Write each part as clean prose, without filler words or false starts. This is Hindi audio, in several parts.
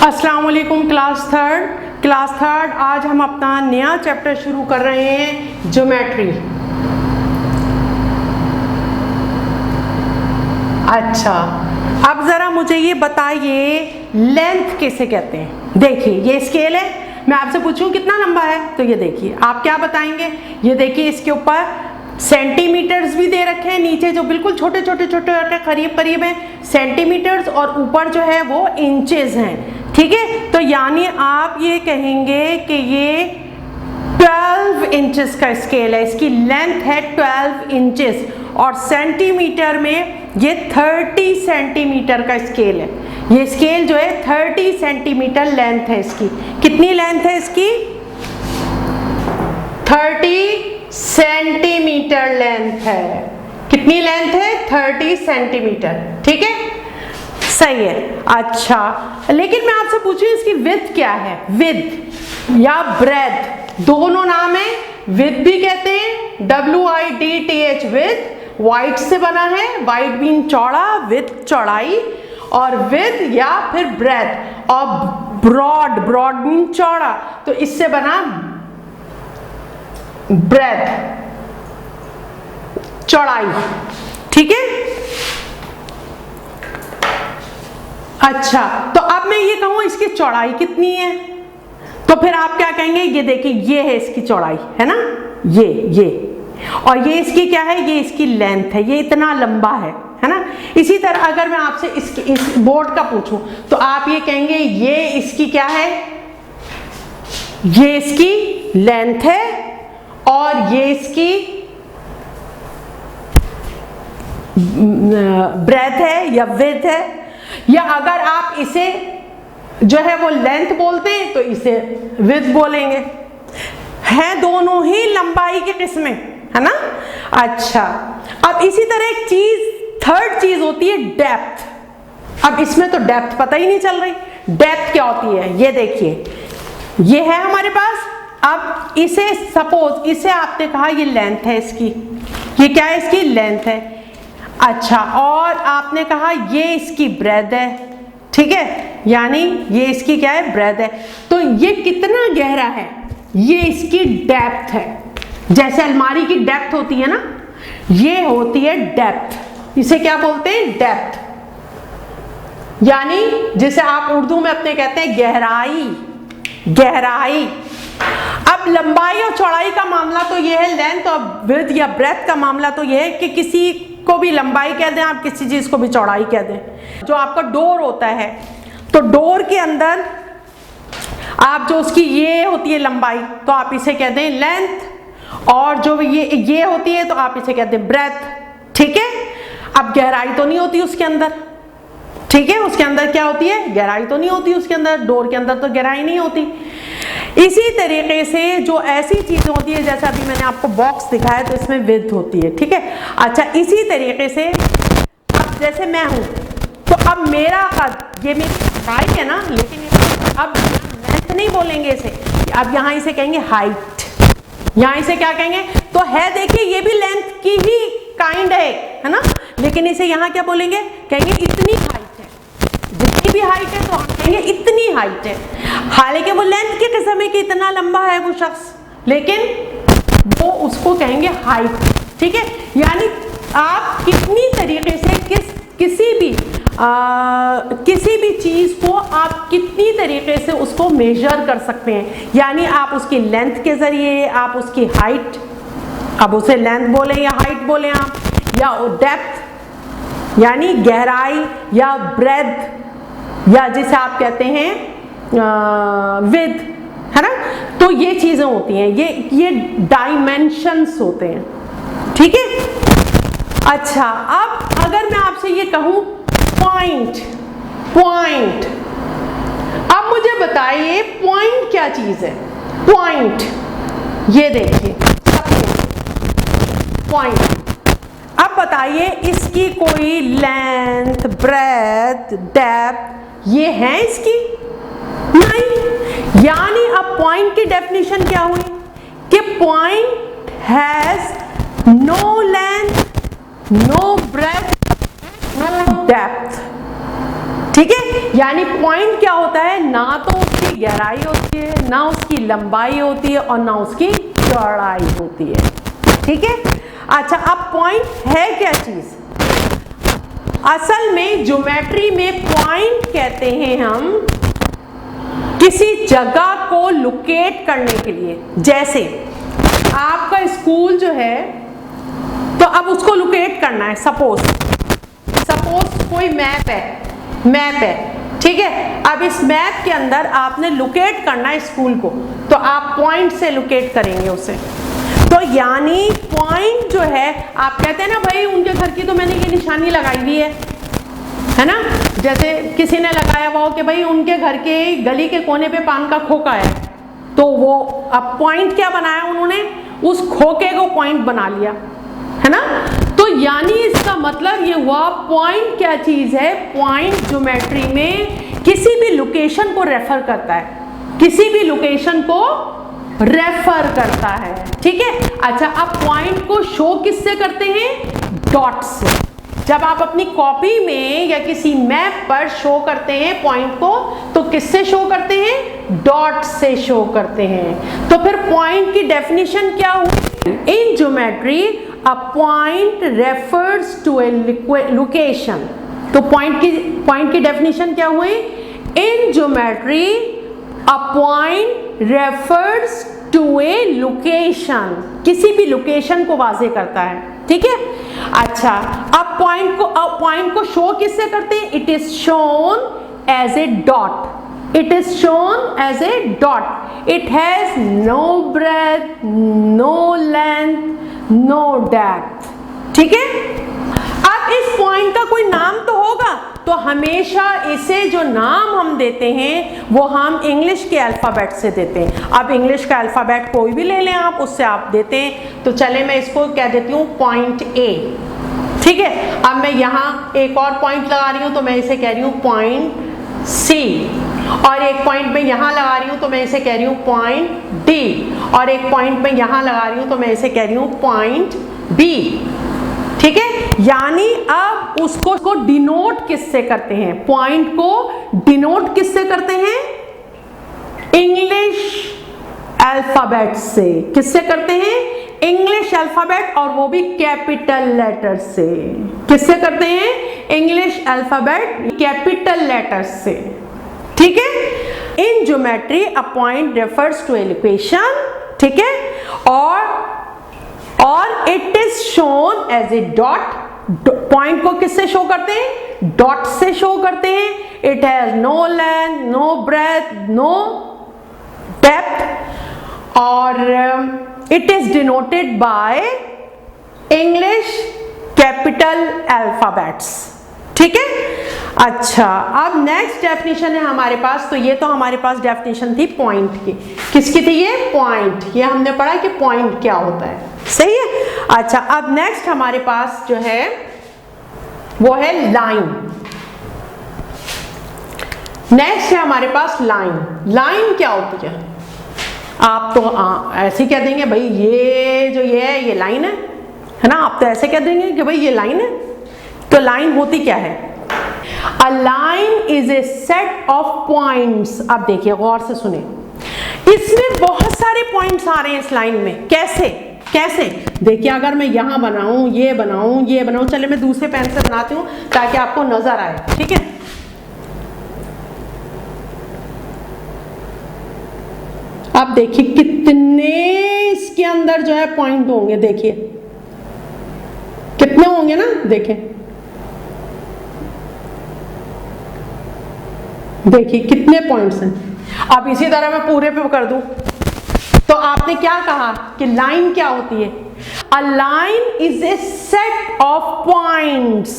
अस्सलाम वालेकुम क्लास थर्ड आज हम अपना नया चैप्टर शुरू कर रहे हैं ज्योमेट्री। अच्छा, अब ज़रा मुझे ये बताइए लेंथ किसे कहते हैं। देखिए ये स्केल है, मैं आपसे पूछूं कितना लंबा है तो ये देखिए आप क्या बताएंगे। ये देखिए इसके ऊपर सेंटीमीटर्स भी दे रखे हैं, नीचे जो बिल्कुल छोटे छोटे करीब करीब हैं सेंटीमीटर्स, और ऊपर जो है वो इंचेस हैं। ठीक है, तो यानी आप ये कहेंगे कि ये 12 इंचेस का स्केल है, इसकी लेंथ है 12 इंचेस, और सेंटीमीटर में ये 30 सेंटीमीटर का स्केल है। ये स्केल जो है 30 सेंटीमीटर लेंथ है इसकी। कितनी लेंथ है इसकी? 30 सेंटीमीटर लेंथ है। कितनी लेंथ है? 30 सेंटीमीटर। ठीक है, सही है। अच्छा, लेकिन मैं आपसे पूछूं इसकी विड्थ क्या है? विड्थ या ब्रेथ दोनों नाम है। विड्थ भी कहते हैं, WIDTH विड्थ, वाइड से बना है, वाइड मीन चौड़ा, विड्थ चौड़ाई, और विड्थ या फिर ब्रेथ, और ब्रॉड मीन चौड़ा, तो इससे बना ब्रेथ, चौड़ाई। ठीक है, अच्छा, तो अब मैं ये कहूं इसकी चौड़ाई कितनी है, तो फिर आप क्या कहेंगे? ये देखिए ये है इसकी चौड़ाई, है ना, ये, और ये इसकी क्या है? ये इसकी लेंथ है, ये इतना लंबा है ना। इसी तरह अगर मैं आपसे इस बोर्ड का पूछूं तो आप ये कहेंगे ये इसकी क्या है? ये इसकी लेंथ है, और ये इसकी ब्रेथ है या विड्थ है। या अगर आप इसे जो है वो लेंथ बोलते हैं तो इसे विड्थ बोलेंगे। है दोनों ही लंबाई की किस्में, है ना। अच्छा, अब इसी तरह एक चीज, थर्ड चीज होती है डेप्थ। अब इसमें तो डेप्थ पता ही नहीं चल रही, डेप्थ क्या होती है? ये देखिए ये है हमारे पास। अब इसे सपोज इसे आपने कहा ये लेंथ है इसकी, ये क्या है? इसकी लेंथ है। अच्छा, और आपने कहा ये इसकी ब्रेथ है। ठीक है, यानी ये इसकी क्या है? ब्रेथ है। तो ये कितना गहरा है? ये इसकी डेप्थ है। जैसे अलमारी की डेप्थ होती है ना, ये होती है डेप्थ। इसे क्या बोलते हैं? डेप्थ। यानी जिसे आप उर्दू में अपने कहते हैं गहराई। अब लंबाई और चौड़ाई का मामला तो ये है, लेंथ और विड्थ या ब्रेथ का मामला तो ये है कि किसी को भी लंबाई कह दें आप, किसी चीज को भी चौड़ाई कह दें। जो आपका डोर होता है, तो डोर के अंदर आप जो उसकी ये होती है लंबाई, तो आप इसे कह दें लेंथ, और जो ये होती है तो आप इसे कहते हैं ब्रेथ। ठीक है, अब गहराई तो नहीं होती उसके अंदर। ठीक है, उसके अंदर क्या होती है? गहराई तो नहीं होती उसके अंदर, डोर के अंदर तो गहराई नहीं होती। इसी तरीके से जो ऐसी चीजें होती है, जैसे अभी मैंने आपको बॉक्स दिखाया तो इसमें विड्थ होती है। ठीक है, अच्छा, इसी तरीके से अब जैसे मैं हूं तो अब मेरा कद, ये मेरी हाइट है ना, लेकिन अब लेंथ नहीं बोलेंगे इसे, अब यहाँ इसे कहेंगे हाइट। यहाँ इसे क्या कहेंगे? तो है, देखिए ये भी लेंथ की ही काइंड है ना, लेकिन इसे यहाँ क्या बोलेंगे? कहेंगे इतनी हाइट है। जितनी भी हाइट है तो हम कहेंगे इतनी हाइट है। हालांकि वो लेंथ के किस्म है कि इतना लंबा है वो शख्स, लेकिन वो उसको कहेंगे हाइट। ठीक है, यानी आप कितनी तरीके से किसी भी चीज को आप कितनी तरीके से उसको मेजर कर सकते हैं। यानी आप उसकी लेंथ के जरिए, आप उसकी हाइट, अब उसे लेंथ बोले या हाइट बोले आप, या डेप्थ यानी गहराई, या ब्रेथ, या जिसे आप कहते हैं विड्थ, है ना। तो ये चीजें होती हैं, ये डायमेंशंस होते हैं। ठीक है, अच्छा, अब अगर मैं आपसे ये कहूं पॉइंट, अब मुझे बताइए पॉइंट क्या चीज है? पॉइंट, ये देखिए पॉइंट। अब बताइए इसकी कोई लेंथ, ब्रेथ, डेप्थ ये है इसकी? नहीं। यानी अब पॉइंट की डेफिनेशन क्या हुई कि point has no length, no breath, no depth. ठीक है, यानी पॉइंट क्या होता है, ना तो उसकी गहराई होती है, ना उसकी लंबाई होती है, और ना उसकी चौड़ाई होती है। ठीक है, अच्छा अब पॉइंट है क्या चीज? असल में ज्योमेट्री में पॉइंट कहते हैं हम किसी जगह को लोकेट करने के लिए। जैसे आपका स्कूल जो है, तो अब उसको लोकेट करना है। सपोज कोई मैप है, ठीक है। अब इस मैप के अंदर आपने लोकेट करना है स्कूल को, तो आप पॉइंट से लोकेट करेंगे उसे। तो यानी पॉइंट जो है, आप कहते हैं ना भाई उनके घर की तो मैंने ये निशानी लगाई हुई है ना। जैसे किसी ने लगाया हुआ हो कि भाई उनके घर के गली के कोने पे पान का खोखा है, तो वो अब पॉइंट क्या बनाया उन्होंने, उस खोखे को पॉइंट बना लिया, है ना। तो यानी इसका मतलब ये हुआ, पॉइंट क्या चीज है, पॉइंट ज्योमेट्री में किसी भी लोकेशन को रेफर करता है, किसी भी लोकेशन को रेफर करता है। ठीक है, अच्छा अब पॉइंट को शो किससे करते हैं, डॉट से। जब आप अपनी कॉपी में या किसी मैप पर शो करते हैं पॉइंट को, तो किससे शो करते हैं, डॉट से शो करते हैं। तो फिर पॉइंट की डेफिनेशन क्या हुई, in geometry a point refers to a location. तो पॉइंट की डेफिनेशन क्या हुई, in geometry a point refers to a location, किसी भी लोकेशन को वाजे करता है। ठीक है, अच्छा अब पॉइंट को शो किससे करते हैं, it is shown as a dot, it is shown as a dot, it has no breath, no length, no depth. ठीक है, अब इस पॉइंट का कोई नाम तो होगा, तो हमेशा इसे जो नाम हम देते हैं वो हम इंग्लिश के अल्फ़ाबेट से देते हैं। अब इंग्लिश का अल्फ़ाबेट कोई भी ले लें आप, उससे आप देते हैं। तो चले मैं इसको कह देती हूँ पॉइंट ए। ठीक है, अब मैं यहाँ एक और पॉइंट लगा रही हूँ, तो मैं इसे कह रही हूँ पॉइंट सी, और एक पॉइंट में यहाँ लगा रही हूँ तो मैं इसे कह रही हूँ पॉइंट डी, और एक पॉइंट में यहाँ लगा रही हूँ तो मैं इसे कह रही हूँ पॉइंट बी। ठीक है, यानी अब उसको डिनोट किससे करते हैं, पॉइंट को डिनोट किससे करते हैं, इंग्लिश अल्फाबेट से। किससे करते हैं, इंग्लिश अल्फाबेट, और वो भी कैपिटल लेटर से। किससे करते हैं, इंग्लिश अल्फाबेट कैपिटल लेटर से। ठीक है, in geometry a point refers to a location. ठीक है, और it is shown as a dot, point को किससे शो करते हैं, डॉट से शो करते हैं। It has no length, no breath, no depth, और it is denoted by English capital alphabets. ठीक है, अच्छा अब नेक्स्ट डेफिनेशन है हमारे पास। तो ये तो हमारे पास डेफिनेशन थी पॉइंट की। किसकी थी ये, पॉइंट। ये हमने पढ़ा कि पॉइंट क्या होता है, सही है। अच्छा अब नेक्स्ट हमारे पास जो है वो है लाइन। नेक्स्ट है हमारे पास लाइन। लाइन क्या होती है, आप तो ऐसे कह देंगे भाई ये जो ये लाइन है ना, आप तो ऐसे कह देंगे कि भाई ये लाइन है। तो लाइन होती क्या है, अ line is a set of points. अब देखिए गौर से सुने, इसमें बहुत सारे पॉइंट्स आ रहे हैं इस लाइन में। कैसे कैसे देखिए, अगर मैं यहां बनाऊं, ये बनाऊं, ये बनाऊं, चले मैं दूसरे पेन से बनाती हूं ताकि आपको नजर आए। ठीक है, अब देखिए कितने इसके अंदर जो है पॉइंट होंगे, देखिए कितने होंगे ना, देखिए देखिए कितने पॉइंट्स हैं। अब इसी तरह मैं पूरे पे कर दूं, तो आपने क्या कहा कि लाइन क्या होती है, अ line is a set of points.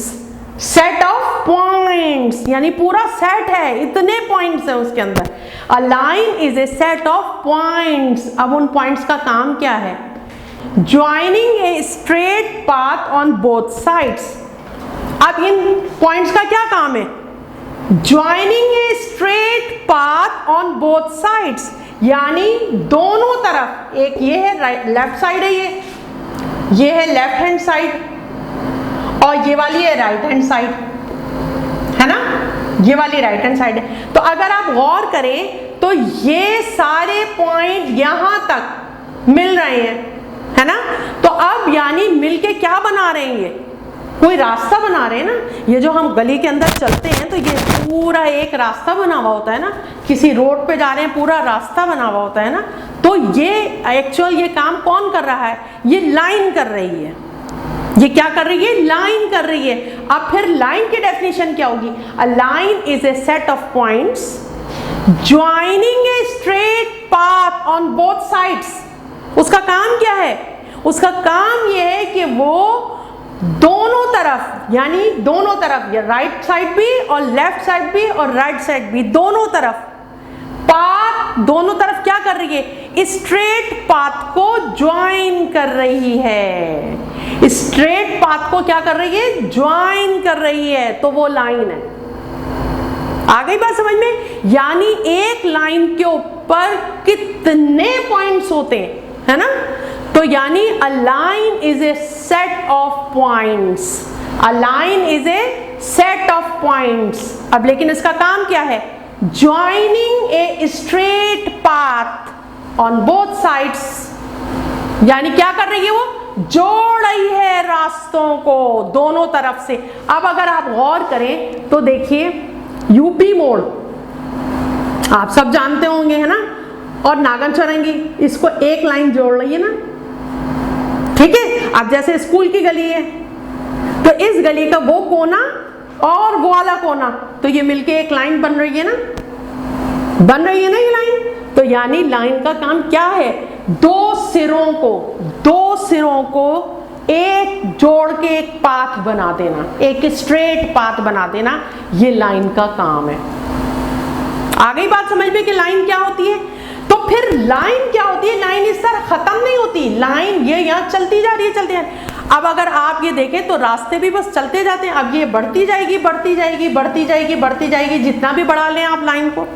Set of points यानी पूरा सेट है, इतने पॉइंट्स हैं उसके अंदर। अ line is a set of points. अब उन पॉइंट्स का काम क्या है, joining a straight path on both sides. अब इन पॉइंट्स का क्या काम है, joining a straight path on both sides, यानी दोनों तरफ, एक ये है राइट लेफ्ट साइड है, ये है लेफ्ट हैंड साइड, और ये वाली है राइट हैंड साइड, है ना। ये वाली राइट हैंड साइड है। तो अगर आप गौर करें तो ये सारे पॉइंट यहां तक मिल रहे हैं, है ना। तो अब यानी मिलके क्या बना रहे हैं, ये कोई रास्ता बना रहे हैं ना। ये जो हम गली के अंदर चलते हैं तो ये पूरा एक रास्ता बना हुआ होता है ना, किसी रोड पे जा रहे हैं पूरा रास्ता बना हुआ होता है ना। तो ये एक्चुअल ये काम कौन कर रहा है, ये लाइन कर रही है। ये क्या कर रही है, लाइन कर रही है। अब फिर लाइन की डेफिनेशन क्या होगी, अ line is a set of points joining a straight path on both sides. उसका काम क्या है, उसका काम यह है कि वो दोनों तरफ, यानी दोनों तरफ, राइट साइड भी और लेफ्ट साइड भी और राइट साइड भी, दोनों तरफ पाथ, दोनों तरफ क्या कर रही है, स्ट्रेट पाथ को ज्वाइन कर रही है। स्ट्रेट पाथ को क्या कर रही है, ज्वाइन कर रही है, तो वो लाइन है। आ गई बात समझ में। यानी एक लाइन के ऊपर कितने पॉइंट्स होते हैं, है ना। तो यानी अ line is a set of points, a line is a set of points. अब लेकिन इसका काम क्या है, joining a straight path on both sides. यानी क्या कर रही है, वो जोड़ रही है रास्तों को दोनों तरफ से। अब अगर आप गौर करें तो देखिए यूपी मोड़ आप सब जानते होंगे, है ना, और नागन चौरंगी, इसको एक लाइन जोड़ रही है ना, ठीक है। अब जैसे स्कूल की गली है तो इस गली का वो कोना और वो वाला कोना, तो ये मिलके एक लाइन बन रही है ना, बन रही है ना ये लाइन। तो यानी लाइन का काम क्या है, दो सिरों को एक जोड़ के एक पाथ बना देना, एक स्ट्रेट पाथ बना देना, ये लाइन का काम है। आ गई बात समझ में कि लाइन क्या होती है। तो फिर लाइन क्या होती है, लाइन इस तरह खत्म नहीं होती, लाइन ये यहाँ चलती जा रही है, चलती जा रही है। अब अगर आप ये देखें तो रास्ते भी बस चलते जाते हैं। अब ये बढ़ती जाएगी, बढ़ती जाएगी, बढ़ती जाएगी, बढ़ती जाएगी, जितना भी बढ़ा लें आप लाइन को।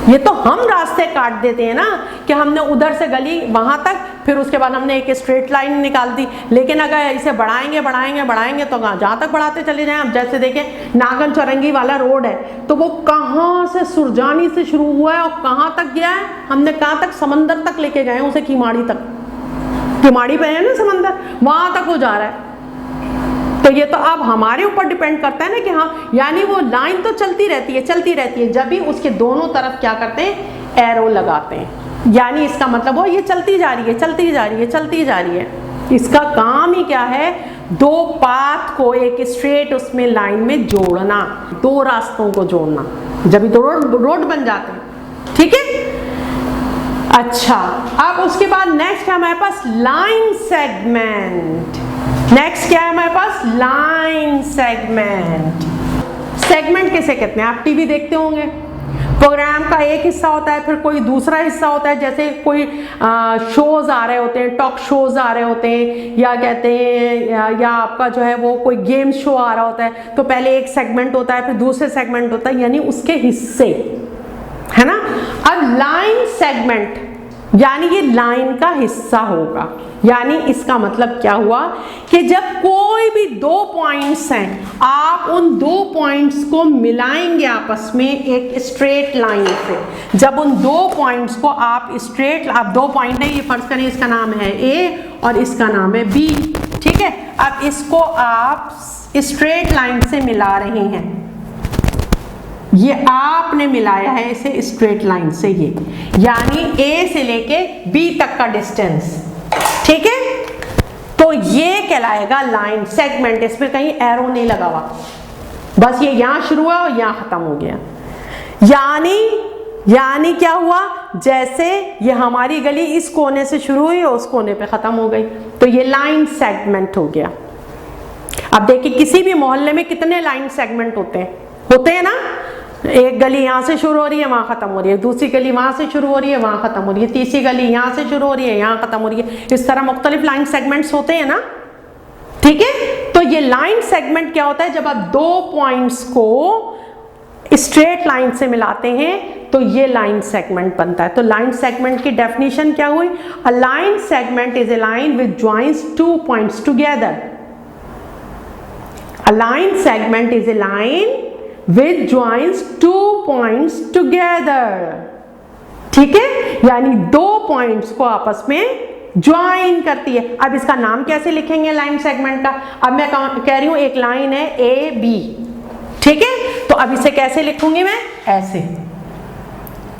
ये तो हम रास्ते काट देते हैं ना, कि हमने उधर से गली वहां तक, फिर उसके बाद हमने एक स्ट्रेट लाइन निकाल दी। लेकिन अगर इसे बढ़ाएंगे बढ़ाएंगे बढ़ाएंगे तो जहाँ तक बढ़ाते चले जाएं। अब जैसे देखें नागन चौरंगी वाला रोड है, तो वो कहाँ से सुरजानी से शुरू हुआ है और कहाँ तक गया है, हमने कहाँ तक, समंदर तक लेके गए उसे, कीमाड़ी तक। कीमाड़ी पे है ना समंदर, वहां तक वो जा रहा है। तो ये तो अब हमारे ऊपर डिपेंड करता है ना कि हाँ, यानी वो लाइन तो चलती रहती है, चलती रहती है, जब भी उसके दोनों तरफ क्या करते हैं, एरो लगाते हैं। यानी इसका मतलब वो ये चलती जा रही है, चलती जा रही है, चलती जा रही है। इसका काम ही क्या है, दो पाथ को एक स्ट्रेट उसमें लाइन में जोड़ना, दो रास्तों को जोड़ना, जब भी दो रोड बन जाते हैं, ठीक है। अच्छा, अब उसके बाद नेक्स्ट है हमारे पास लाइन सेगमेंट। नेक्स्ट क्या है हमारे पास, लाइन सेगमेंट। सेगमेंट किसे कहते हैं, आप टीवी देखते होंगे, प्रोग्राम का एक हिस्सा होता है, फिर कोई दूसरा हिस्सा होता है, जैसे कोई शोज आ रहे होते हैं, टॉक शोज आ रहे होते हैं, या कहते हैं या आपका जो है वो कोई गेम शो आ रहा होता है, तो पहले एक सेगमेंट होता है, फिर दूसरे सेगमेंट होता है, यानी उसके हिस्से, है ना। अब लाइन सेगमेंट यानी ये लाइन का हिस्सा होगा। यानी इसका मतलब क्या हुआ कि जब कोई भी दो पॉइंट्स हैं, आप उन दो पॉइंट्स को मिलाएंगे आपस में एक स्ट्रेट लाइन से। जब उन दो पॉइंट्स को आप स्ट्रेट, आप दो पॉइंट है, ये फर्ज करें इसका नाम है ए और इसका नाम है बी, ठीक है। अब इसको आप स्ट्रेट लाइन से मिला रहे हैं, ये आपने मिलाया है इसे स्ट्रेट लाइन से, ये यानी ए से लेके बी तक का डिस्टेंस, ठीक है। तो ये कहलाएगा लाइन सेगमेंट। इसमें कहीं एरो नहीं लगा हुआ, बस ये यहां शुरू हुआ और यहां खत्म हो गया। यानी क्या हुआ, जैसे ये हमारी गली इस कोने से शुरू हुई और उस कोने पे खत्म हो गई, तो ये लाइन सेगमेंट हो गया। अब देखिए किसी भी मोहल्ले में कितने लाइन सेगमेंट होते हैं ना। एक गली यहाँ से शुरू हो रही है, वहां खत्म हो रही है, दूसरी गली वहां से शुरू हो रही है, वहां खत्म हो रही है, तीसरी गली यहाँ से शुरू हो रही है, यहाँ खत्म हो रही है। इस तरह मुख्तलिफ लाइन सेगमेंट्स होते हैं ना, ठीक है। तो ये लाइन सेगमेंट क्या होता है, जब आप दो पॉइंट्स को स्ट्रेट लाइन से मिलाते हैं तो ये लाइन सेगमेंट बनता है। तो लाइन सेगमेंट की डेफिनेशन क्या हुई, a line segment is a line which joins two points together. A line segment is a line which joins two points together. ठीक है, यानी दो पॉइंट्स को आपस में ज्वाइन करती है। अब इसका नाम कैसे लिखेंगे लाइन सेगमेंट का? अब मैं कह रही हूं एक लाइन है ए बी, ठीक है, तो अब इसे कैसे लिखूंगी मैं? ऐसे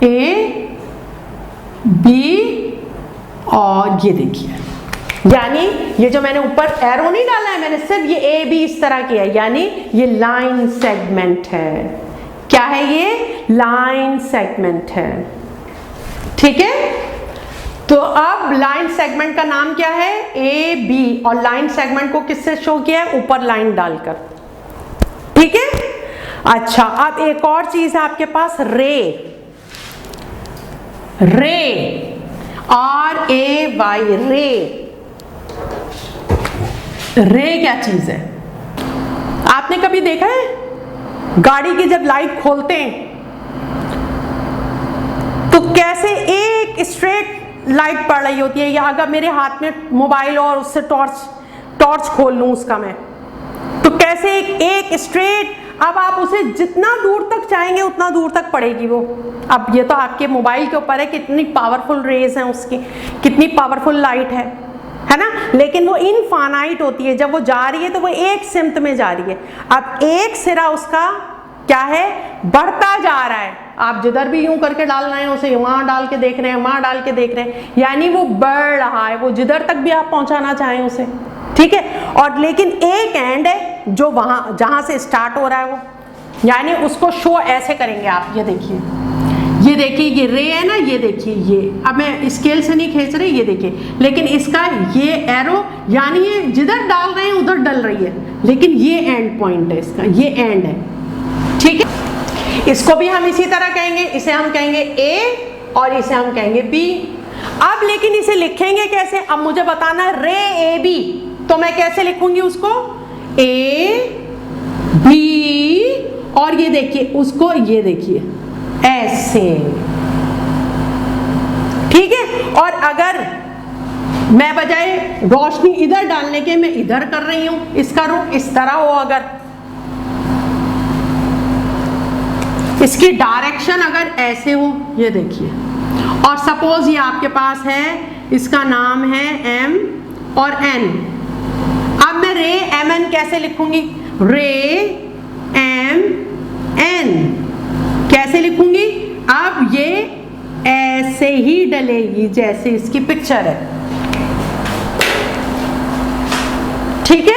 ए बी, और ये देखिए, यानी ये जो मैंने ऊपर एरो नहीं डाला है, मैंने सिर्फ ये ए बी इस तरह किया है, यानी ये लाइन सेगमेंट है। क्या है ये? लाइन सेगमेंट है। ठीक है, तो अब लाइन सेगमेंट का नाम क्या है? ए बी, और लाइन सेगमेंट को किससे शो किया है? ऊपर लाइन डालकर। ठीक है, अच्छा, अब एक और चीज है आपके पास, रे। रे, RAY, रे। रे क्या चीज है? आपने कभी देखा है गाड़ी की जब लाइट खोलते हैं तो कैसे एक स्ट्रेट लाइट पड़ रही होती है, या अगर मेरे हाथ में मोबाइल और उससे टॉर्च खोल लूं उसका मैं, तो कैसे एक स्ट्रेट, अब आप उसे जितना दूर तक चाहेंगे उतना दूर तक पड़ेगी वो। अब ये तो आपके मोबाइल के ऊपर है कितनी पावरफुल रेज हैं उसकी, कितनी पावरफुल लाइट है ना, लेकिन वो इनफाइनाइट होती है। जब वो जा रही है तो वो एक सिमत में जा रही है। अब एक सिरा उसका क्या है? बढ़ता जा रहा है। आप जिधर भी यूं करके डाल रहे हैं उसे वहां डाल के देख रहे हैं, वहां डाल के देख रहे हैं, यानी वो बढ़ रहा है, वो जिधर तक भी आप पहुंचाना चाहें उसे। ठीक है, और लेकिन एक एंड है जो वहां जहां से स्टार्ट हो रहा है वो, यानी उसको शो ऐसे करेंगे आप। ये देखिए, ये देखिए, ये रे है ना, ये देखिए, ये अब मैं स्केल से नहीं खींच रही, ये देखिए, लेकिन इसका ये एरो, यानी ये जिधर डाल रहे हैं उधर डल रही है, लेकिन ये एंड पॉइंट है इसका, ये एंड है। ठीक है, इसको भी हम इसी तरह कहेंगे, इसे हम कहेंगे ए और इसे हम कहेंगे बी। अब लेकिन इसे लिखेंगे कैसे? अब मुझे बताना है रे ए बी, तो मैं कैसे लिखूंगी उसको? ए बी, और ये देखिए उसको, ये देखिए ऐसे। ठीक है, और अगर मैं बजाय रोशनी इधर डालने के मैं इधर कर रही हूं, इसका रुख इस तरह हो, अगर इसकी डायरेक्शन अगर ऐसे हो, ये देखिए, और सपोज ये आपके पास है, इसका नाम है एम और एन। अब मैं रे एम एन कैसे लिखूंगी? रे एम एन कैसे लिखूंगी? अब ये ऐसे ही डलेगी जैसे इसकी पिक्चर है। ठीक है,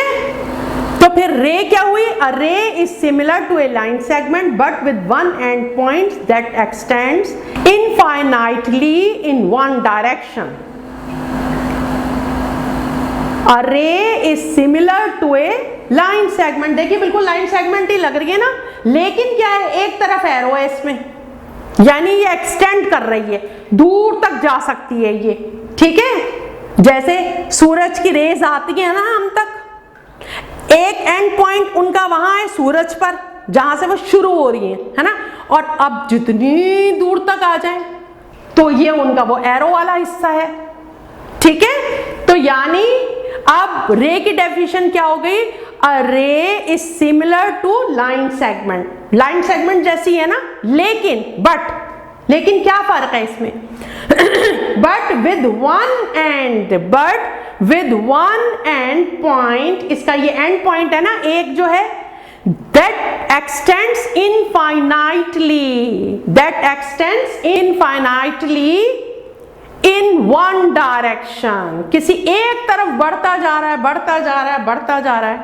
तो फिर रे क्या हुई? A ray is similar to a line segment but with one end point that extends infinitely in one direction. A ray is similar to a line segment. देखिए बिल्कुल लाइन सेगमेंट ही लग रही है ना, लेकिन क्या है, एक तरफ एरो है इसमें, यानी ये एक्सटेंड कर रही है, दूर तक जा सकती है ये। ठीक है, जैसे सूरज की रेज आती है ना हम तक, एक एंड पॉइंट उनका वहां है सूरज पर जहां से वो शुरू हो रही है ना, और अब जितनी दूर तक आ जाए तो ये उनका वो एरो वाला हिस्सा है। ठीक है, तो यानी अब रे की डेफिनेशन क्या हो गई? A ray is similar to line segment. Line segment जैसी है ना, लेकिन क्या फर्क है इसमें? But with one end point, इसका ये एंड पॉइंट है ना एक जो है, that extends infinitely in one direction। किसी एक तरफ बढ़ता जा रहा है।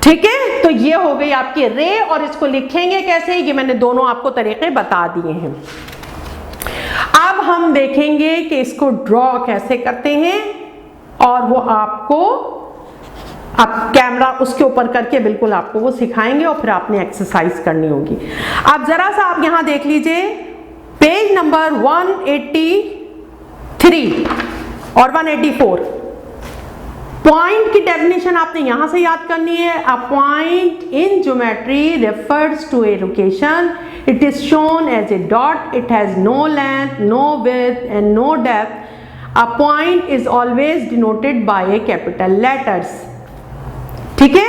ठीक है, तो ये हो गई आपकी रे, और इसको लिखेंगे कैसे, ये मैंने दोनों आपको तरीके बता दिए हैं। अब हम देखेंगे कि इसको ड्रॉ कैसे करते हैं, और वो आपको आप कैमरा उसके ऊपर करके बिल्कुल आपको वो सिखाएंगे, और फिर आपने एक्सरसाइज करनी होगी। अब जरा सा आप यहां देख लीजिए, पेज नंबर 183 और 184। पॉइंट की डेफिनेशन आपने यहां से याद करनी है। A point in geometry refers to a location, it is shown as a dot, it has no length, no width and no depth. A point is always denoted by a capital letters. ठीक है,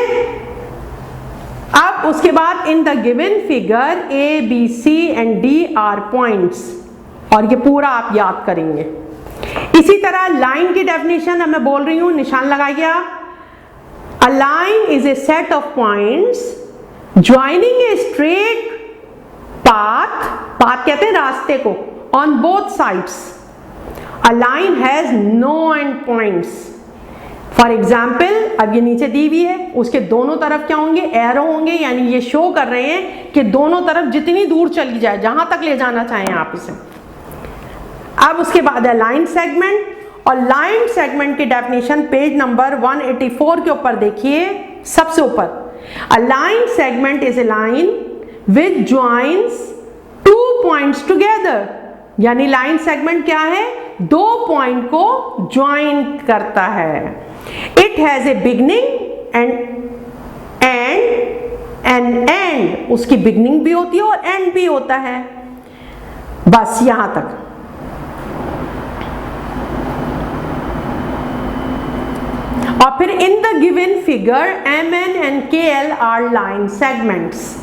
अब अब उसके बाद in the given figure A B C and D are points, और ये पूरा आप याद करेंगे। इसी तरह लाइन की डेफिनेशन अब मैं बोल रही हूं, निशान लगाइए आप। A line is a set of points joining a straight path, path कहते हैं रास्ते को, on both sides. A line has no end points. For example, अब ये नीचे दी हुई है, उसके दोनों तरफ क्या होंगे, एरो होंगे, यानी ये शो कर रहे हैं कि दोनों तरफ जितनी दूर चली जाए, जहां तक ले जाना चाहें आप इसे। अब उसके बाद है लाइन सेगमेंट, और लाइन सेगमेंट की डेफिनेशन पेज नंबर 184 के ऊपर देखिए, सबसे ऊपर। A line segment is a line which joins two points together, यानी लाइन सेगमेंट क्या है, दो पॉइंट को ज्वाइन करता है। It has a beginning and and, उसकी बिगनिंग भी होती है और एंड भी होता है। बस यहां तक। और फिर in the given figure M N and K L are line segments.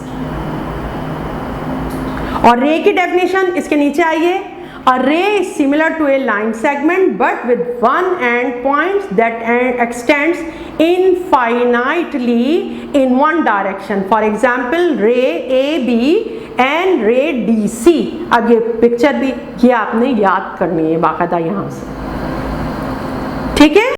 और रे की डेफिनेशन इसके नीचे आइए। A ray is similar to a line segment but with one end points that extends infinitely in one direction. For example, ray AB and ray DC. अब ये पिक्चर भी ये आपने याद करनी है बाकायदा यहाँ से, ठीक है।